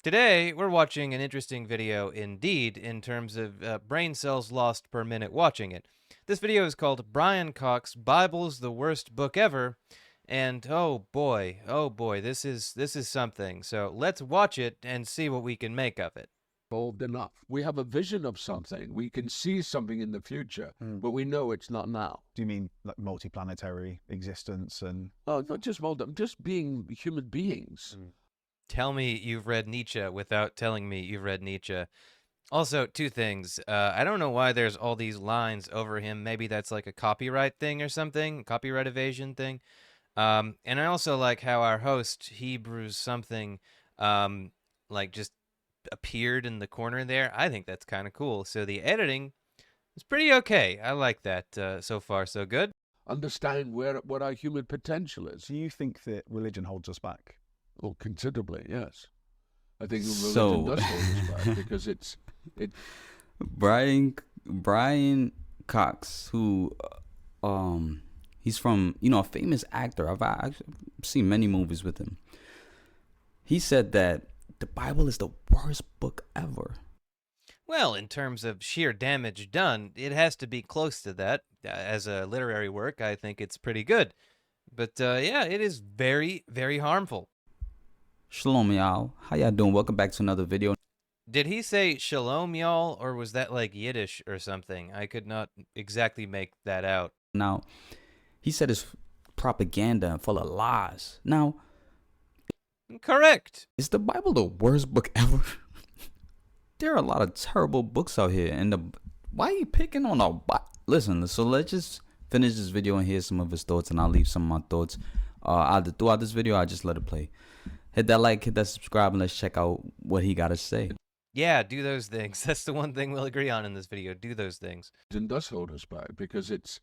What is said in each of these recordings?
Today, we're watching an interesting video indeed in terms of brain cells lost per minute watching it. This video is called Brian Cox, Bible's the Worst Book Ever, and oh boy, this is something. So let's watch it and see what we can make of it. Evolved enough. We have a vision of something. We can see something in the future, but we know it's not now. Do you mean like multiplanetary existence and... Oh, not just just being human beings. Tell me you've read Nietzsche without telling me you've read Nietzsche. Also, two things. I don't know why there's all these lines over him. Maybe that's like a copyright thing or something, copyright evasion thing. And I also like how our host, Hebrewrld something, like just appeared in the corner there. I think that's kind of cool. So the editing is pretty okay. I like that. So far, so good. Understand what our human potential is. Do you think that religion holds us back? Oh, considerably, yes. I think religion So- does hold us back because it Brian Cox, who he's from, a famous actor. I've seen many movies with him. He said that the Bible is the worst book ever. Well, in terms of sheer damage done, it has to be close to that. As a literary work, I think it's pretty good. But yeah, it is very, very harmful. Shalom, y'all. How y'all doing? Welcome back to another video. Did he say shalom, y'all, or was that like Yiddish or something? I could not exactly make that out. Now, he said it's propaganda and full of lies. Now, Correct. is the Bible the worst book ever? There are a lot of terrible books out here, and why are you picking on a Listen, so let's just finish this video and hear some of his thoughts, and I'll leave some of my thoughts. Either throughout this video, I'll just let it play. Hit that like, hit that subscribe, and let's check out what he got to say. Yeah, do those things. That's the one thing we'll agree on in this video. Do those things. does hold us back because it's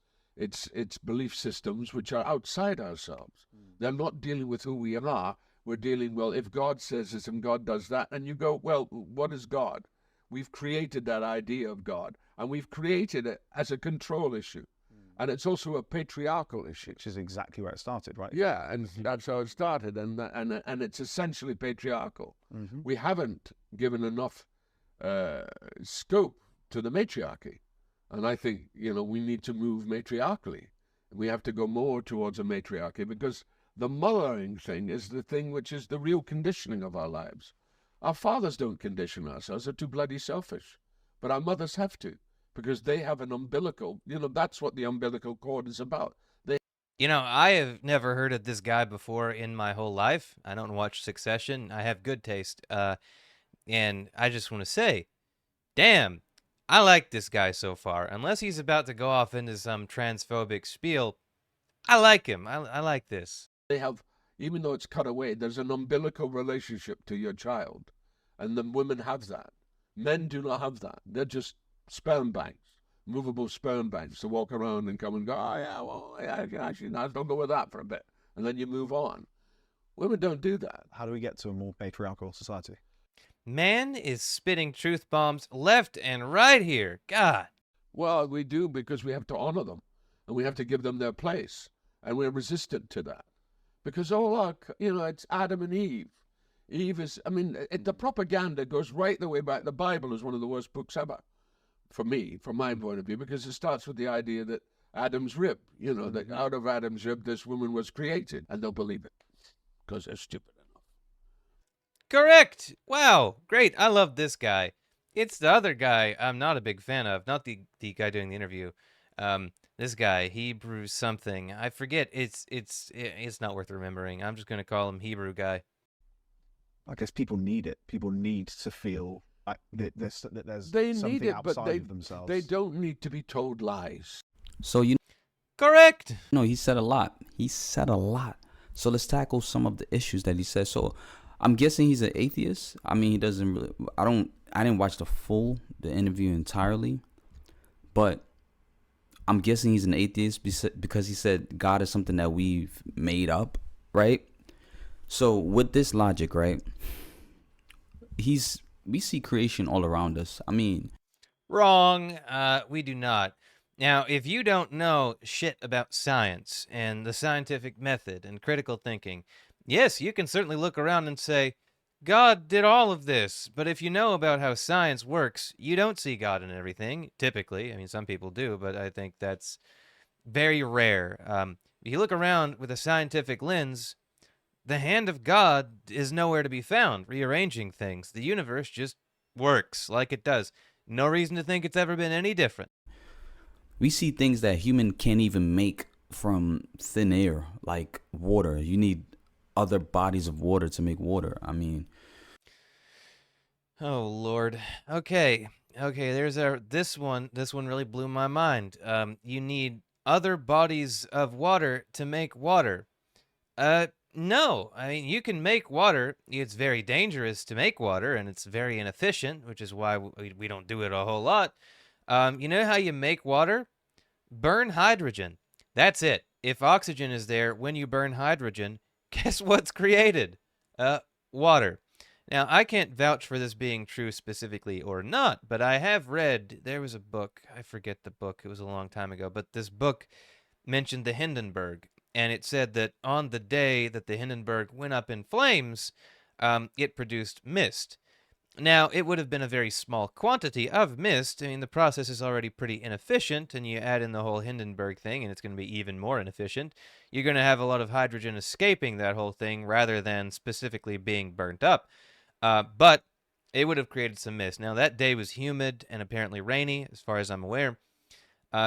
belief systems which are outside ourselves. They're not dealing with who we are. We're dealing, well, if God says this and God does that, and you go, well, what is God? We've created that idea of God, and we've created it as a control issue. And it's also a patriarchal issue. Which is exactly where it started, right? Yeah, and that's how it started, and it's essentially patriarchal. We haven't given enough scope to the matriarchy, and I think we need to move matriarchally. We have to go more towards a matriarchy because the mothering thing is the thing which is the real conditioning of our lives. Our fathers don't condition us; they're too bloody selfish, but our mothers have to. Because they have an umbilical, that's what the umbilical cord is about. I have never heard of this guy before in my whole life. I don't watch Succession. I have good taste. And I just want to say, damn, I like this guy so far. Unless he's about to go off into some transphobic spiel, I like him. I like this. They have, even though it's cut away, there's an umbilical relationship to your child. And the women have that. Men do not have that. They're just sperm banks, movable sperm banks to walk around and come and go, oh yeah, well, actually, no, don't go with that for a bit. And then you move on. Women don't do that. How do we get to a more patriarchal society? Man is spitting truth bombs left and right here. God. Well, we do because we have to honor them and we have to give them their place. And we're resistant to that. Because it's Adam and Eve. Eve is, the propaganda goes right the way back. The Bible is one of the worst books ever. For me, from my point of view, because it starts with the idea that Adam's rib, that out of Adam's rib this woman was created, and they'll believe it because they're stupid enough. Correct. Wow. Great. I love this guy. It's the other guy I'm not a big fan of. Not the guy doing the interview. This guy, Hebrewrld something. I forget. It's not worth remembering. I'm just gonna call him Hebrew guy. I guess people need it. People need to feel like there's They something need it, but outside of themselves. they don't need to be told lies. So, Correct. he said a lot. He said a lot. So let's tackle some of the issues that he said. So I'm guessing he's an atheist. He doesn't really, I didn't watch the interview entirely, but I'm guessing he's an atheist because he said God is something that we've made up, right? So with this logic, right, we see creation all around us. Wrong. We do not. Now, if you don't know shit about science and the scientific method and critical thinking, yes, you can certainly look around and say, God did all of this. But if you know about how science works, you don't see God in everything, typically. I mean, some people do, but I think that's very rare. If you look around with a scientific lens, the hand of God is nowhere to be found, rearranging things. The universe just works like it does. No reason to think it's ever been any different. We see things that human can't even make from thin air, like water. You need other bodies of water to make water. I mean, oh Lord. Okay. There's this one. This one really blew my mind. You need other bodies of water to make water. No. I mean, you can make water. It's very dangerous to make water, and it's very inefficient, which is why we don't do it a whole lot. You know how you make water? Burn hydrogen. That's it. If oxygen is there when you burn hydrogen, guess what's created? Water. Now, I can't vouch for this being true specifically or not, but I have read, there was a book, I forget the book, it was a long time ago, but this book mentioned the Hindenburg, and it said that on the day that the Hindenburg went up in flames, it produced mist. Now, it would have been a very small quantity of mist. I mean, the process is already pretty inefficient, and you add in the whole Hindenburg thing, and it's going to be even more inefficient. You're going to have a lot of hydrogen escaping that whole thing rather than specifically being burnt up. But it would have created some mist. Now, that day was humid and apparently rainy, as far as I'm aware.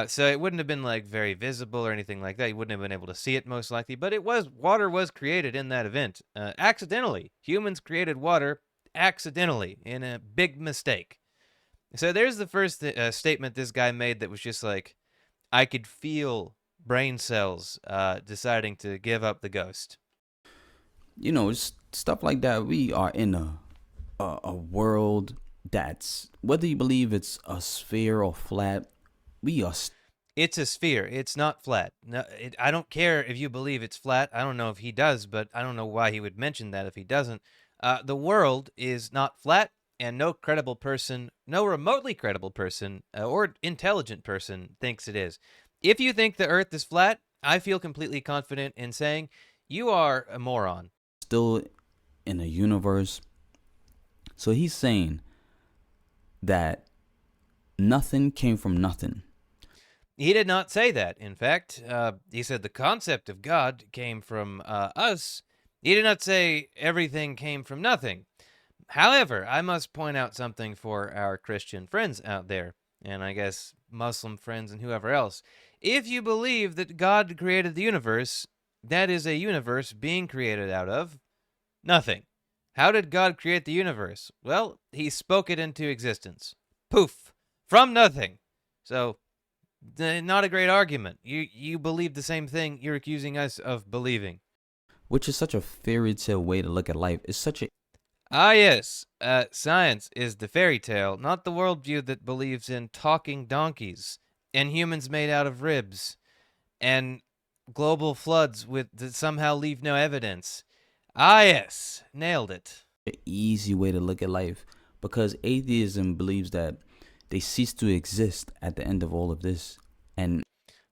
So it wouldn't have been like very visible or anything like that. You wouldn't have been able to see it most likely. But water was created in that event accidentally. Humans created water accidentally in a big mistake. So there's the first statement this guy made that was just like, I could feel brain cells deciding to give up the ghost. you know, it's stuff like that. We are in a world that's, whether you believe it's a sphere or flat, we are. It's a sphere. It's not flat. No, I don't care if you believe it's flat. I don't know if he does, but I don't know why he would mention that if he doesn't. The world is not flat, and no credible person, no remotely credible person, or intelligent person thinks it is. If you think the Earth is flat, I feel completely confident in saying you are a moron. Still in a universe. So he's saying that nothing came from nothing. He did not say that. In fact, he said the concept of God came from us. He did not say everything came from nothing. However, I must point out something for our Christian friends out there, and I guess Muslim friends and whoever else. If you believe that God created the universe, that is a universe being created out of nothing. How did God create the universe? Well, he spoke it into existence. Poof! From nothing. So, not a great argument. You believe the same thing you're accusing us of believing. Which is such a fairy tale way to look at life. It's such a... Ah, yes. Science is the fairy tale, not the worldview that believes in talking donkeys and humans made out of ribs and global floods that somehow leave no evidence. Ah, yes. Nailed it. easy way to look at life, because atheism believes that they cease to exist at the end of all of this. And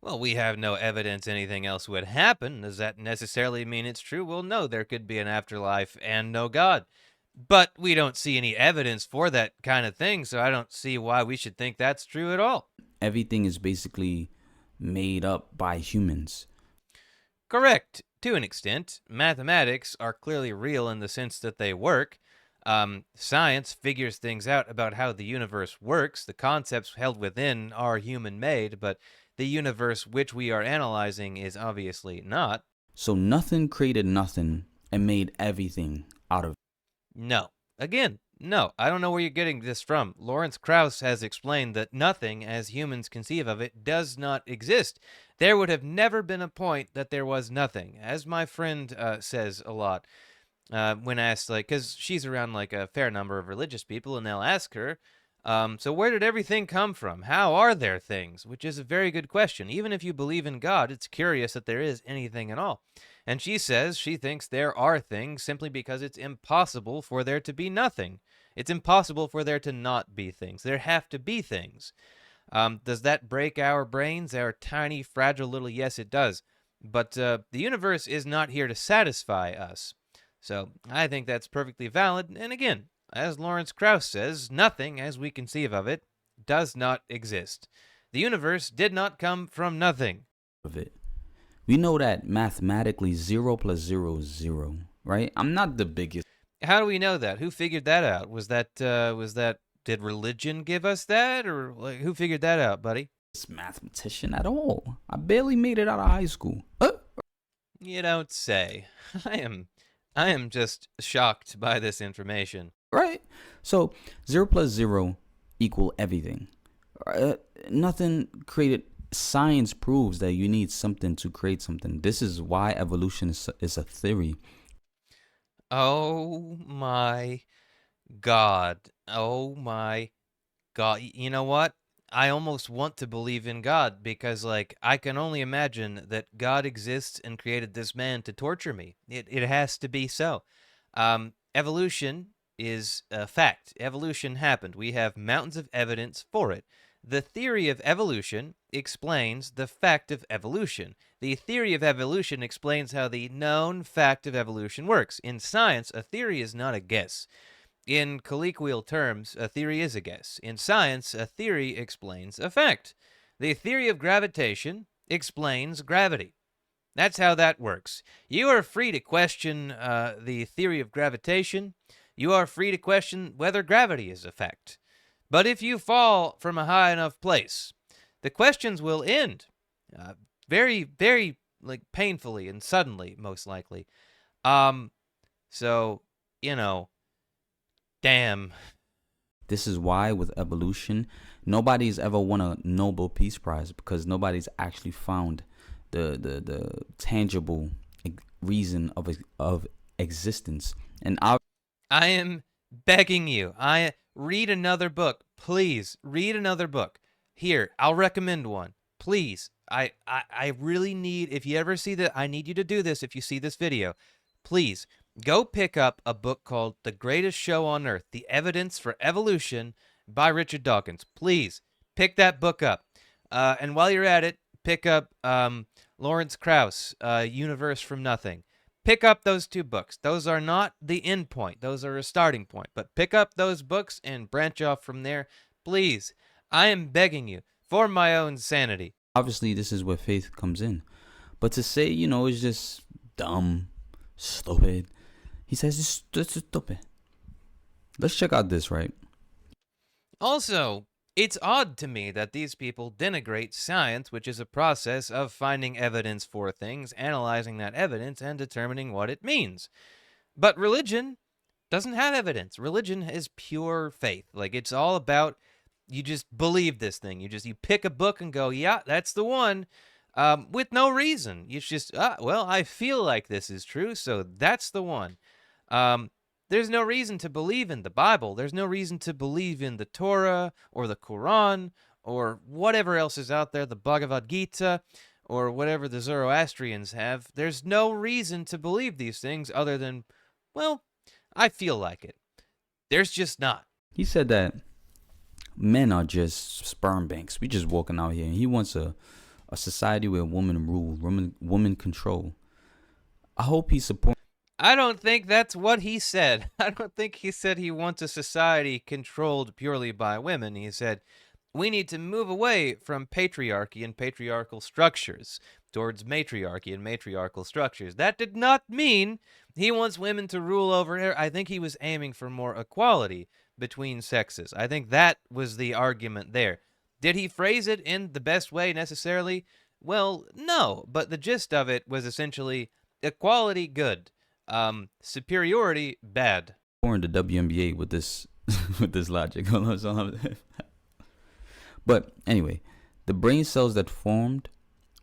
well, we have no evidence anything else would happen. Does that necessarily mean it's true? Well, no, there could be an afterlife and no God. But we don't see any evidence for that kind of thing, so I don't see why we should think that's true at all. everything is basically made up by humans. Correct, to an extent. Mathematics are clearly real in the sense that they work. Science figures things out about how the universe works. The concepts held within are human-made, but the universe which we are analyzing is obviously not. So nothing created nothing and made everything out of... No. Again, no. I don't know where you're getting this from. Lawrence Krauss has explained that nothing, as humans conceive of it, does not exist. There would have never been a point that there was nothing. As my friend says a lot, when asked, like, because she's around, like, a fair number of religious people, and they'll ask her, so where did everything come from? How are there things? Which is a very good question. Even if you believe in God, it's curious that there is anything at all. And she says she thinks there are things simply because it's impossible for there to be nothing. It's impossible for there to not be things. There have to be things. Does that break our brains, our tiny, fragile little... Yes, it does. But the universe is not here to satisfy us. So I think that's perfectly valid. And again, as Lawrence Krauss says, nothing, as we conceive of it, does not exist. The universe did not come from nothing. Of it. We know that mathematically 0 plus 0 is 0, right? I'm not the biggest How do we know that? Who figured that out? Was that did religion give us that, or like, who figured that out, buddy? mathematician at all. I barely made it out of high school. You don't say. I am just shocked by this information. Right? So 0 plus 0 equal everything. Nothing created. Science proves that you need something to create something. This is why evolution is a theory. Oh my God. Oh my God. You know what? I almost want to believe in God because, like, I can only imagine that God exists and created this man to torture me. It has to be so. Evolution is a fact. Evolution happened. We have mountains of evidence for it. The theory of evolution explains the fact of evolution. The theory of evolution explains how the known fact of evolution works. In science, a theory is not a guess. In colloquial terms, a theory is a guess. In science, a theory explains a fact. The theory of gravitation explains gravity. That's how that works. You are free to question the theory of gravitation. You are free to question whether gravity is a fact. But if you fall from a high enough place, the questions will end very, very like painfully and suddenly, most likely. So, you know, damn. This is why with evolution, nobody's ever won a Nobel Peace Prize because nobody's actually found the tangible reason of existence. And I am begging you. Read another book. Please, read another book. Here, I'll recommend one. Please. I really need, if you ever see that, I need you to do this if you see this video. Please, go pick up a book called The Greatest Show on Earth, The Evidence for Evolution by Richard Dawkins. Please, pick that book up. And while you're at it, pick up Lawrence Krauss, Universe from Nothing. Pick up those two books. Those are not the end point. Those are a starting point. But pick up those books and branch off from there. Please, I am begging you, for my own sanity. Obviously, this is where faith comes in. But to say, it's just dumb, stupid. He says it's stupid. Let's check out this, right? Also, it's odd to me that these people denigrate science, which is a process of finding evidence for things, analyzing that evidence, and determining what it means. But religion doesn't have evidence. Religion is pure faith. Like, it's all about, you just believe this thing. You pick a book and go, yeah, that's the one, with no reason. You just, well, I feel like this is true, so that's the one. There's no reason to believe in the Bible. There's no reason to believe in the Torah or the Quran or whatever else is out there, the Bhagavad Gita or whatever the Zoroastrians have. There's no reason to believe these things other than, well, I feel like it. There's just not. He said that men are just sperm banks. We just walking out here, and he wants a society where women rule, women control. I hope he supports. I don't think that's what he said. I don't think he said he wants a society controlled purely by women. He said we need to move away from patriarchy and patriarchal structures towards matriarchy and matriarchal structures. That did not mean he wants women to rule over her. I think he was aiming for more equality between sexes. I think that was the argument there. Did he phrase it in the best way necessarily? Well, no, but the gist of it was essentially equality good. Superiority bad. In the WNBA with this with this logic. But anyway, the brain cells that formed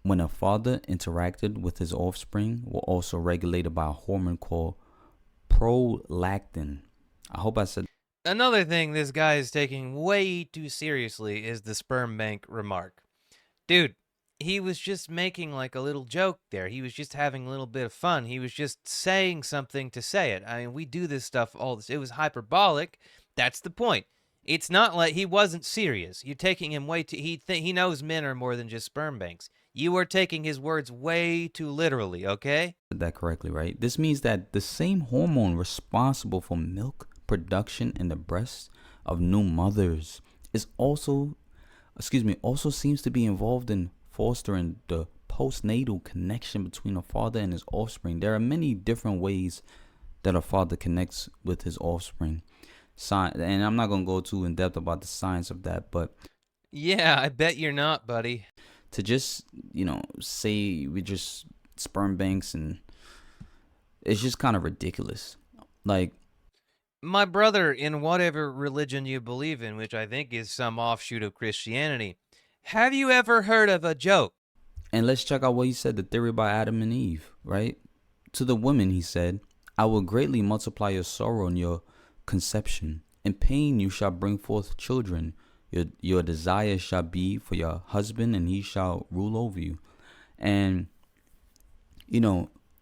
when a father interacted with his offspring were also regulated by a hormone called prolactin. I hope I said. Another thing this guy is taking way too seriously is the sperm bank remark. Dude, he was just making like a little joke there. He was just having a little bit of fun. He was just saying something to say it. I mean, we do this stuff all this. It was hyperbolic. That's the point. It's not like he wasn't serious. You're taking him way too. He knows men are more than just sperm banks. You are taking his words way too literally. Okay? That correctly, right? This means that the same hormone responsible for milk production in the breasts of new mothers is also, also seems to be involved in fostering the postnatal connection between a father and his offspring. There are many different ways that a father connects with his offspring. And I'm not going to go too in depth about the science of that, but Yeah, I bet you're not, buddy. to just, say we just sperm banks, and it's just kind of ridiculous. Like, My brother, in whatever religion you believe in, which I think is some offshoot of Christianity, have you ever heard of a joke? and let's check out what he said, the theory by Adam and Eve, right? To the women, he said, I will greatly multiply your sorrow and your conception. In pain you shall bring forth children. Your desire shall be for your husband, and he shall rule over you. And,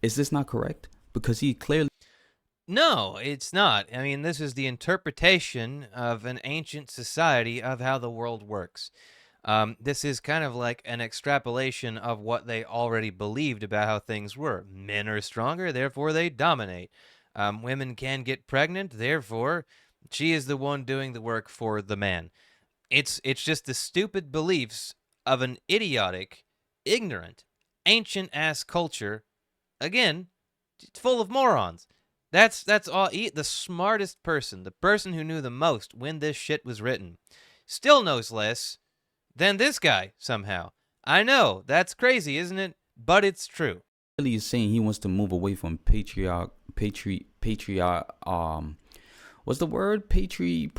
is this not correct? Because he clearly. No, it's not. I mean, this is the interpretation of an ancient society of how the world works. This is kind of like an extrapolation of what they already believed about how things were. Men are stronger, therefore they dominate. Women can get pregnant, therefore she is the one doing the work for the man. It's just the stupid beliefs of an idiotic, ignorant, ancient ass culture. Again, it's full of morons. That's all. The smartest person, the person who knew the most when this shit was written, still knows less than this guy somehow. I know, that's crazy, isn't it? But it's true. Really is saying he wants to move away from what's the word? Patriarchal,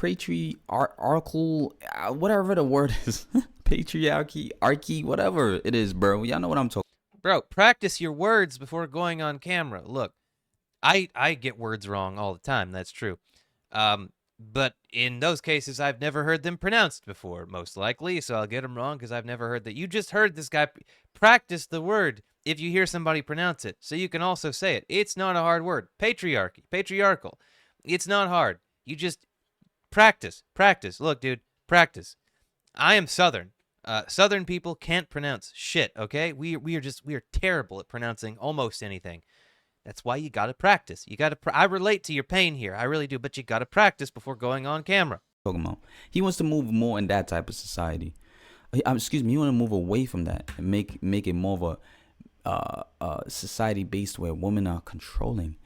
whatever the word is. Patriarchy, whatever it is, bro. Y'all know what I'm talking. Bro, practice your words before going on camera. Look, I get words wrong all the time, that's true. But in those cases, I've never heard them pronounced before, most likely, so I'll get them wrong because I've never heard that. You just heard this guy practice the word if you hear somebody pronounce it, so you can also say it. It's not a hard word. Patriarchy, patriarchal. It's not hard. You just practice. Look, dude, practice. I am Southern. Southern people can't pronounce shit, okay? We are terrible at pronouncing almost anything. That's why you gotta practice. You gotta. I relate to your pain here. I really do. But you gotta practice before going on camera. About. He wants to move more in that type of society. He want to move away from that and make it more of a society based where women are controlling.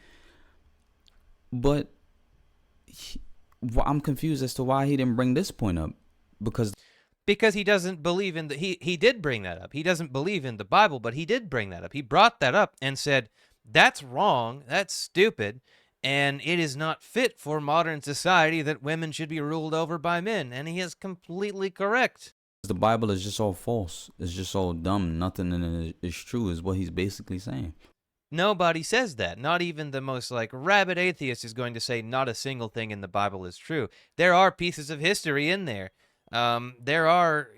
But I'm confused as to why he didn't bring this point up, because he doesn't believe in the. He did bring that up. He doesn't believe in the Bible, but he did bring that up. He brought that up and said, that's wrong, that's stupid, and it is not fit for modern society that women should be ruled over by men. And he is completely correct. The Bible is just all false. It's just all dumb. Nothing in it is true, is what he's basically saying. Nobody says that. Not even the most rabid atheist is going to say not a single thing in the Bible is true. There are pieces of history in there. There are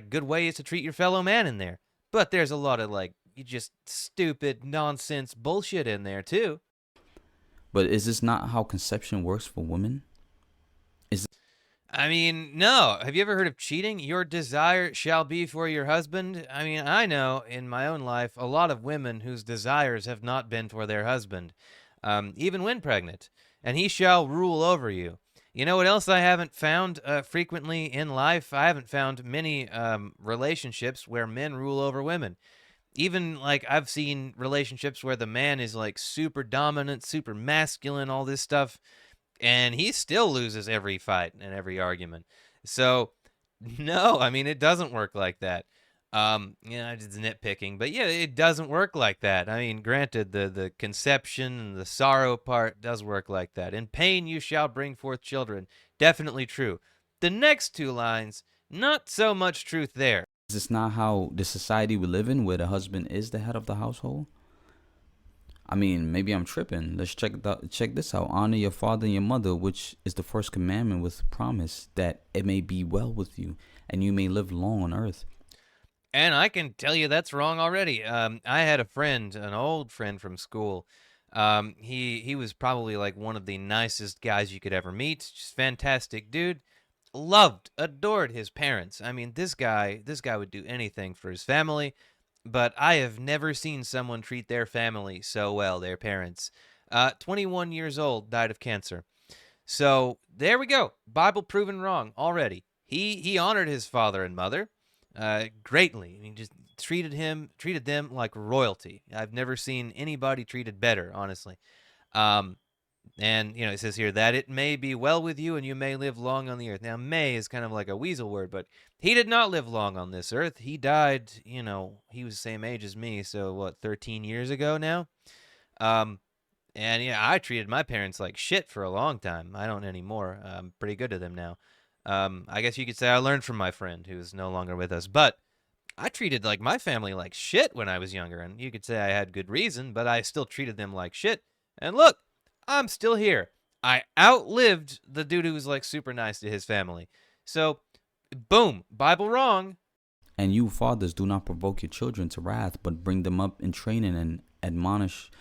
good ways to treat your fellow man in there. But there's a lot of you just stupid nonsense bullshit in there too. But is this not how conception works for women? I mean, no. Have you ever heard of cheating? Your desire shall be for your husband. I mean, I know in my own life a lot of women whose desires have not been for their husband, even when pregnant. And he shall rule over you. You know what else I haven't found frequently in life? I haven't found many relationships where men rule over women. Even I've seen relationships where the man is super dominant, super masculine, all this stuff, and he still loses every fight and every argument. So no, I mean, it doesn't work like that. It's nitpicking, but yeah, it doesn't work like that. I mean, granted, the conception and the sorrow part does work like that. In pain you shall bring forth children. Definitely true. The next two lines, not so much truth there. Is this not how the society we live in, where the husband is the head of the household? I mean, maybe I'm tripping. Let's check this out. Honor your father and your mother, which is the first commandment with promise that it may be well with you and you may live long on earth. And I can tell you that's wrong already. I had a friend, an old friend from school. He was probably one of the nicest guys you could ever meet. Just fantastic dude. loved, adored his parents. I mean, this guy would do anything for his family, but I have never seen someone treat their family so well, their parents. 21 years old, died of cancer. So there we go. Bible proven wrong already. He honored his father and mother greatly. I mean, just treated them like royalty. I've never seen anybody treated better, honestly. And it says here that it may be well with you and you may live long on the earth. Now, may is kind of like a weasel word, but he did not live long on this earth. He died, he was the same age as me, so what, 13 years ago now? And I treated my parents like shit for a long time. I don't anymore. I'm pretty good to them now. I guess you could say I learned from my friend who's no longer with us, but I treated like my family like shit when I was younger, and you could say I had good reason, but I still treated them like shit. And look, I'm still here. I outlived the dude who was like super nice to his family. So, boom, Bible wrong. And you fathers, do not provoke your children to wrath, but bring them up in training and admonition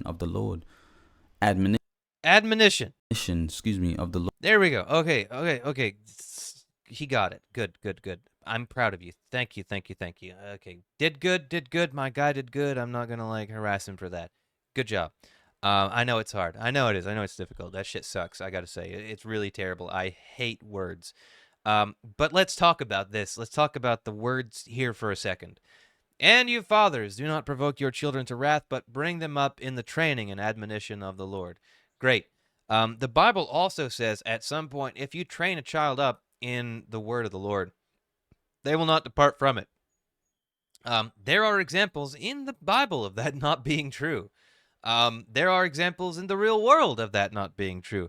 of the Lord. Admonition. Of the Lord. There we go. Okay. He got it. Good. I'm proud of you. Thank you. Okay. Did good. My guy did good. I'm not going to harass him for that. Good job. I know it's hard. I know it is. I know it's difficult. That shit sucks. I got to say, it's really terrible. I hate words. But let's talk about this. Let's talk about the words here for a second. And you fathers, do not provoke your children to wrath, but bring them up in the training and admonition of the Lord. Great. The Bible also says at some point, if you train a child up in the word of the Lord, they will not depart from it. There are examples in the Bible of that not being true. There are examples in the real world of that not being true.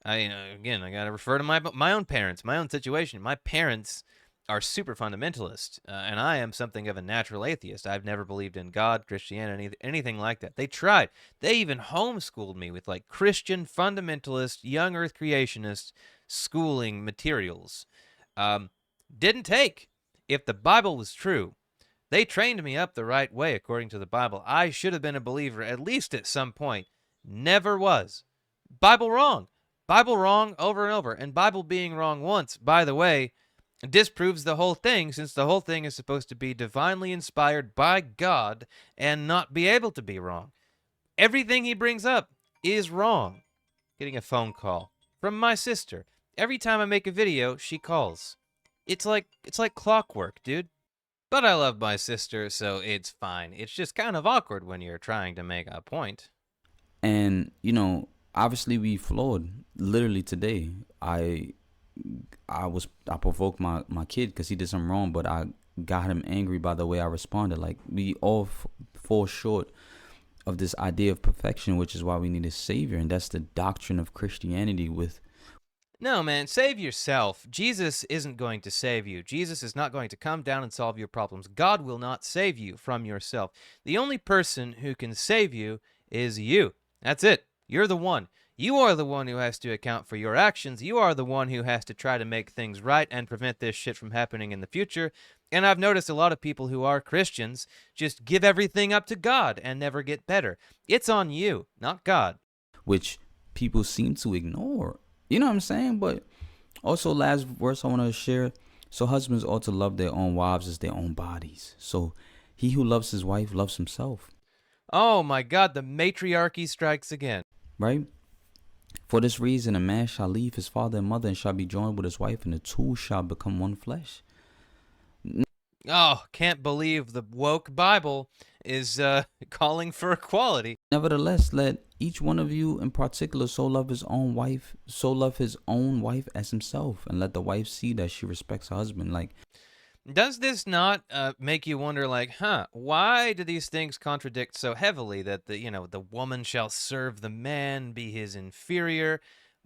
I got to refer to my own parents, my own situation. My parents are super fundamentalist, and I am something of a natural atheist. I've never believed in God, Christianity, anything like that. They tried. They even homeschooled me with Christian fundamentalist, young earth creationist schooling materials. Didn't take. If the Bible was true, they trained me up the right way according to the Bible. I should have been a believer at least at some point. Never was. Bible wrong. Bible wrong over and over. And Bible being wrong once, by the way, disproves the whole thing, since the whole thing is supposed to be divinely inspired by God and not be able to be wrong. Everything he brings up is wrong. Getting a phone call from my sister. Every time I make a video, she calls. It's like clockwork, dude. But I love my sister, so it's fine. It's just kind of awkward when you're trying to make a point. And, obviously we flawed. Literally today, I provoked my kid because he did something wrong, but I got him angry by the way I responded. We all fall short of this idea of perfection, which is why we need a savior, and that's the doctrine of Christianity. No, man, save yourself. Jesus isn't going to save you. Jesus is not going to come down and solve your problems. God will not save you from yourself. The only person who can save you is you. That's it. You're the one. You are the one who has to account for your actions. You are the one who has to try to make things right and prevent this shit from happening in the future. And I've noticed a lot of people who are Christians just give everything up to God and never get better. It's on you, not God. Which people seem to ignore. You know what I'm saying? But also, last verse I want to share. So husbands ought to love their own wives as their own bodies. So he who loves his wife loves himself. Oh my God, the matriarchy strikes again. Right? For this reason, a man shall leave his father and mother and shall be joined with his wife, and the two shall become one flesh. Oh, can't believe the woke Bible is calling for equality. Nevertheless, let each one of you in particular so love his own wife as himself, and let the wife see that she respects her husband. Does this not make you wonder, why do these things contradict so heavily that the woman shall serve the man, be his inferior?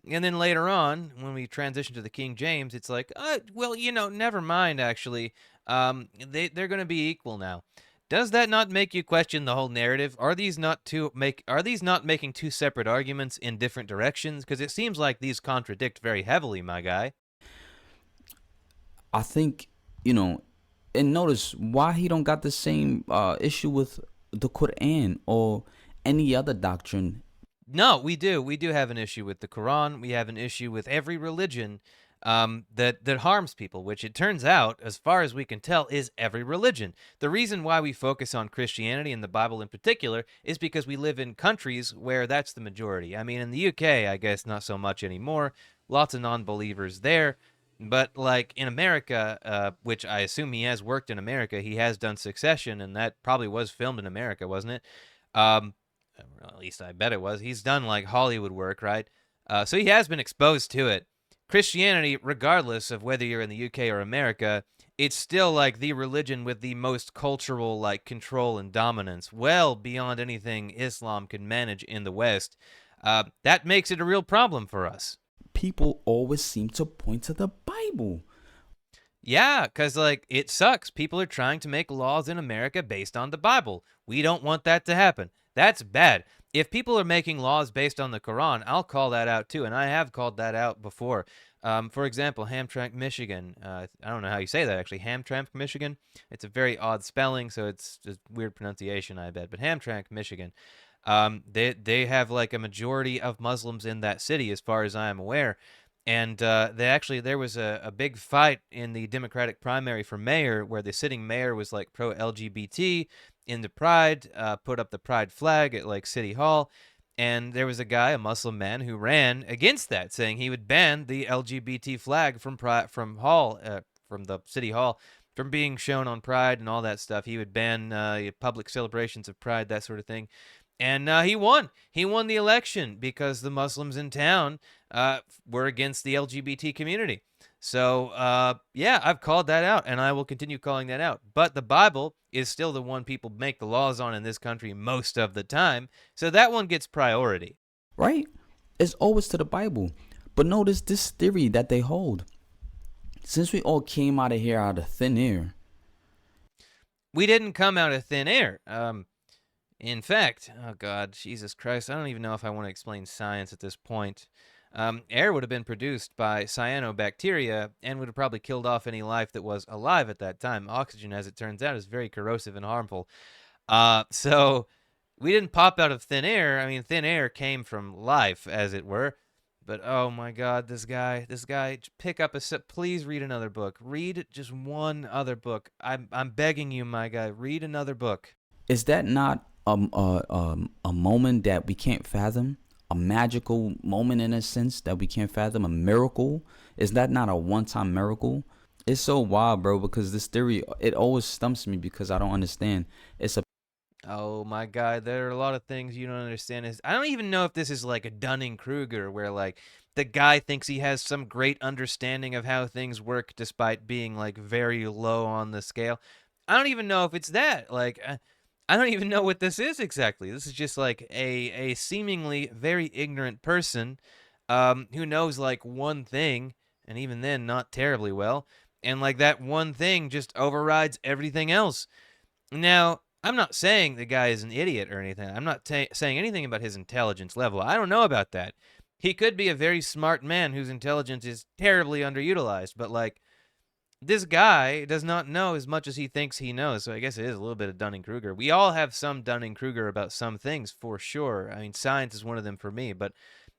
And then later on, when we transition to the King James, it's never mind, actually. They're going to be equal now. Does that not make you question the whole narrative? Are these not making two separate arguments in different directions? Because it seems like these contradict very heavily, my guy. I think, and notice why he don't got the same issue with the Quran or any other doctrine. No, we do. We do have an issue with the Quran. We have an issue with every religion that harms people, which it turns out, as far as we can tell, is every religion. The reason why we focus on Christianity and the Bible in particular is because we live in countries where that's the majority. I mean, in the UK, I guess not so much anymore. Lots of non-believers there. But like in America, which I assume he has worked in America, he has done Succession, and that probably was filmed in America, wasn't it? Um, well, at least I bet it was. He's done like Hollywood work, right? So he has been exposed to it. Christianity, regardless of whether you're in the UK or America, it's still like the religion with the most cultural like control and dominance, well beyond anything Islam can manage in the West. That makes it a real problem for us. People always seem to point to the Bible. Yeah, because, like, it sucks. People are trying to make laws in America based on the Bible. We don't want that to happen. That's bad. If people are making laws based on the Quran, I'll call that out too, and I have called that out before. For example, Hamtramck, Michigan. I don't know how you say that, actually. Hamtramck, Michigan. It's a very odd spelling, so it's just weird pronunciation, I bet. But Hamtramck, Michigan. They have, like, a majority of Muslims in that city, as far as I am aware. And there was a big fight in the Democratic primary for mayor where the sitting mayor was like pro LGBT in the Pride, put up the Pride flag at like City Hall. And there was a guy, a Muslim man, who ran against that, saying he would ban the LGBT flag from from the City Hall, from being shown on Pride and all that stuff. He would ban public celebrations of Pride, that sort of thing. And he won. He won the election because the Muslims in town were against the LGBT community. So, yeah, I've called that out, and I will continue calling that out. But the Bible is still the one people make the laws on in this country most of the time, so that one gets priority. Right? It's always to the Bible. But notice this theory that they hold. Since we all came out of here out of thin air. We didn't come out of thin air. In fact, oh God, Jesus Christ, I don't even know if I want to explain science at this point. Air would have been produced by cyanobacteria and would have probably killed off any life that was alive at that time. Oxygen, as it turns out, is very corrosive and harmful. So we didn't pop out of thin air. I mean, thin air came from life, as it were. But oh my God, this guy, pick up please read another book. Read just one other book. I'm begging you, my guy, read another book. Is that not a moment that we can't fathom? A magical moment in a sense that we can't fathom? A miracle? Is that not a one-time miracle? It's so wild, bro, because this theory, it always stumps me because I don't understand. Oh my God, there are a lot of things you don't understand. I don't even know if this is like a Dunning-Kruger where like the guy thinks he has some great understanding of how things work despite being like very low on the scale. I don't even know if it's that. Like, I don't even know what this is exactly. This is just like a seemingly very ignorant person who knows like one thing, and even then not terribly well, and like that one thing just overrides everything else. Now, I'm not saying the guy is an idiot or anything. I'm not saying anything about his intelligence level. I don't know about that. He could be a very smart man whose intelligence is terribly underutilized, but like, this guy does not know as much as he thinks he knows, so I guess it is a little bit of Dunning-Kruger. We all have some Dunning-Kruger about some things, for sure. I mean, science is one of them for me, but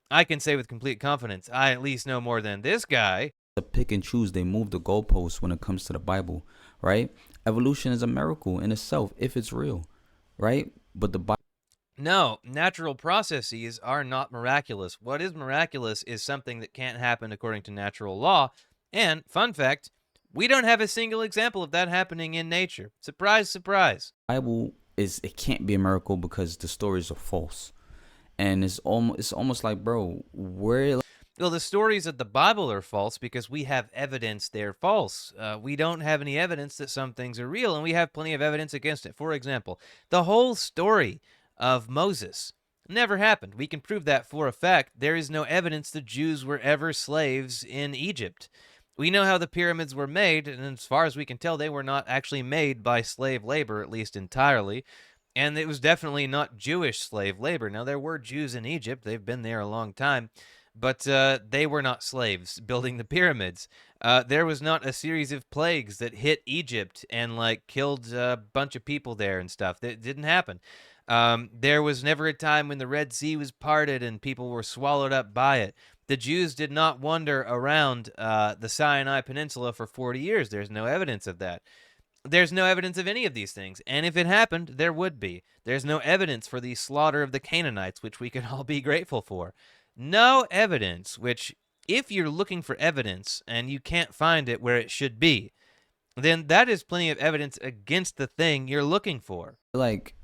I can say with complete confidence, I at least know more than this guy. To pick and choose, they move the goalposts when it comes to the Bible, right? Evolution is a miracle in itself, if it's real, right? But the Bible... No, natural processes are not miraculous. What is miraculous is something that can't happen according to natural law, and, fun fact, we don't have a single example of that happening in nature. Surprise, surprise. Bible it can't be a miracle because the stories are false. And it's almost like, bro, where... Well, the stories of the Bible are false because we have evidence they're false. We don't have any evidence that some things are real, and we have plenty of evidence against it. For example, the whole story of Moses never happened. We can prove that for a fact. There is no evidence the Jews were ever slaves in Egypt. We know how the pyramids were made, and as far as we can tell, they were not actually made by slave labor, at least entirely. And it was definitely not Jewish slave labor. Now, there were Jews in Egypt. They've been there a long time. But they were not slaves building the pyramids. There was not a series of plagues that hit Egypt and like killed a bunch of people there and stuff. That didn't happen. There was never a time when the Red Sea was parted and people were swallowed up by it. The Jews did not wander around the Sinai Peninsula for 40 years. There's no evidence of that. There's no evidence of any of these things. And if it happened, there would be. There's no evidence for the slaughter of the Canaanites, which we could all be grateful for. No evidence, which, if you're looking for evidence and you can't find it where it should be, then that is plenty of evidence against the thing you're looking for. Like,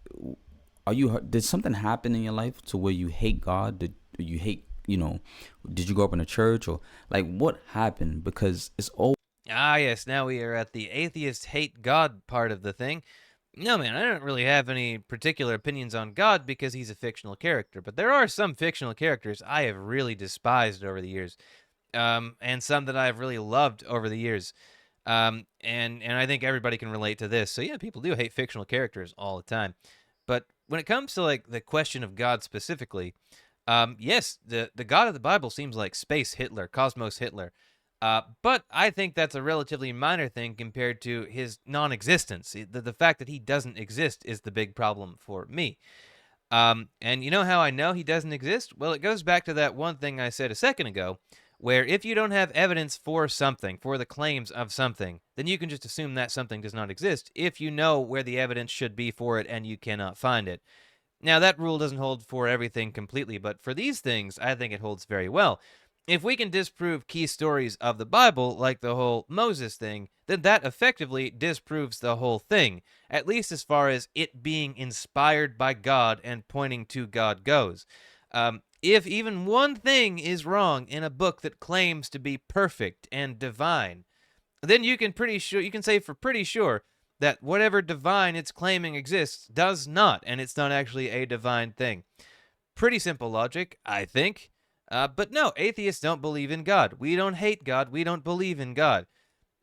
did something happen in your life to where you hate God? Did you hate, did you grow up in a church, or like what happened? Because it's all. Ah, yes, now we are at the atheist hate God part of the thing. No, man, I don't really have any particular opinions on God because he's a fictional character, but there are some fictional characters I have really despised over the years, and some that I've really loved over the years. And I think everybody can relate to this. So yeah, people do hate fictional characters all the time. But when it comes to like the question of God specifically, yes, the God of the Bible seems like Space Hitler, Cosmos Hitler. But I think that's a relatively minor thing compared to his non-existence. The fact that he doesn't exist is the big problem for me. And you know how I know he doesn't exist? Well, it goes back to that one thing I said a second ago, where if you don't have evidence for something, for the claims of something, then you can just assume that something does not exist if you know where the evidence should be for it and you cannot find it. Now, that rule doesn't hold for everything completely, but for these things, I think it holds very well. If we can disprove key stories of the Bible, like the whole Moses thing, then that effectively disproves the whole thing, at least as far as it being inspired by God and pointing to God goes. If even one thing is wrong in a book that claims to be perfect and divine, then you can say for pretty sure that whatever divine it's claiming exists does not, and it's not actually a divine thing. Pretty simple logic, I think. But no, atheists don't believe in God. We don't hate God. We don't believe in God.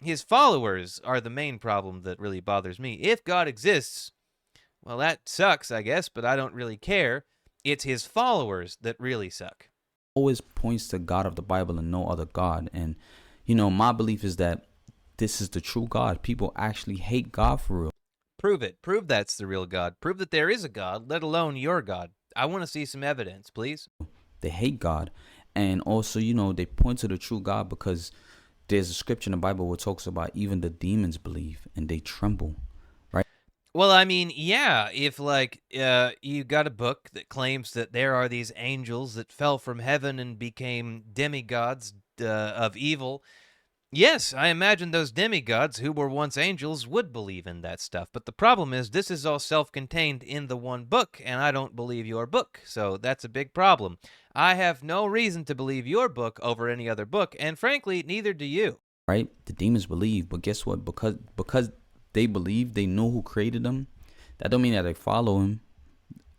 His followers are the main problem that really bothers me. If God exists, well, that sucks, I guess, but I don't really care. It's his followers that really suck. Always points to God of the Bible and no other God. And, my belief is that this is the true God. People actually hate God for real. Prove it. Prove that's the real God. Prove that there is a God, let alone your God. I want to see some evidence, please. They hate God. And also, they point to the true God because there's a scripture in the Bible where it talks about even the demons believe and they tremble. Right? Well, I mean, yeah, if you got a book that claims that there are these angels that fell from heaven and became demigods of evil, yes, I imagine those demigods who were once angels would believe in that stuff. But the problem is this is all self-contained in the one book, and I don't believe your book. So that's a big problem. I have no reason to believe your book over any other book, and frankly, neither do you. Right? The demons believe, but guess what? Because they believe, they know who created them. That don't mean that they follow him,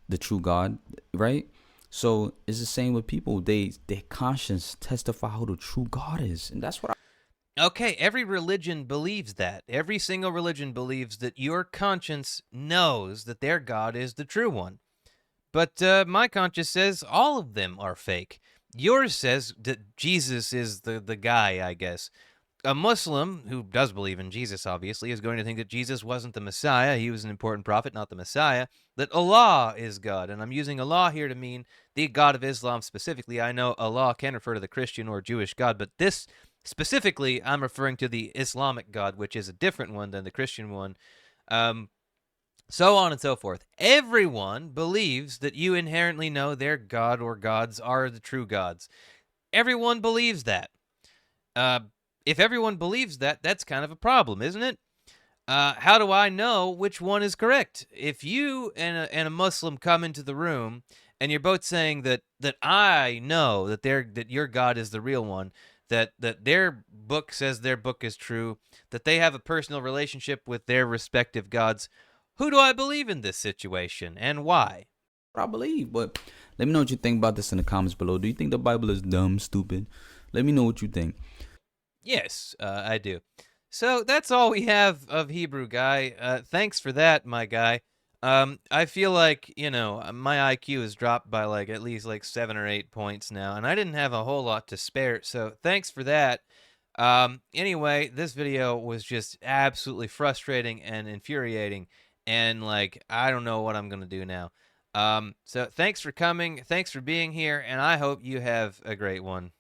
the true God, right? So it's the same with people. Their conscience testify who the true God is, and that's what. Okay, every religion believes that. Every single religion believes that your conscience knows that their God is the true one. But my conscience says all of them are fake. Yours says that Jesus is the guy, I guess. A Muslim who does believe in Jesus, obviously, is going to think that Jesus wasn't the Messiah. He was an important prophet, not the Messiah. That Allah is God. And I'm using Allah here to mean the God of Islam specifically. I know Allah can refer to the Christian or Jewish God, but this specifically, I'm referring to the Islamic God, which is a different one than the Christian one. So on and so forth. Everyone believes that you inherently know their God or gods are the true gods. Everyone believes that. If everyone believes that, that's kind of a problem, isn't it? How do I know which one is correct? If you and a Muslim come into the room and you're both saying that I know that your God is the real one, that their book says their book is true, that they have a personal relationship with their respective gods, who do I believe in this situation and why? I believe, but let me know what you think about this in the comments below. Do you think the Bible is dumb, stupid? Let me know what you think. Yes, I do. So that's all we have of Hebrew Guy. Thanks for that, my guy. I feel like, my IQ has dropped by at least 7 or 8 points now, and I didn't have a whole lot to spare, so thanks for that. Anyway, this video was just absolutely frustrating and infuriating, and I don't know what I'm gonna do now. So thanks for coming. Thanks for being here. And I hope you have a great one.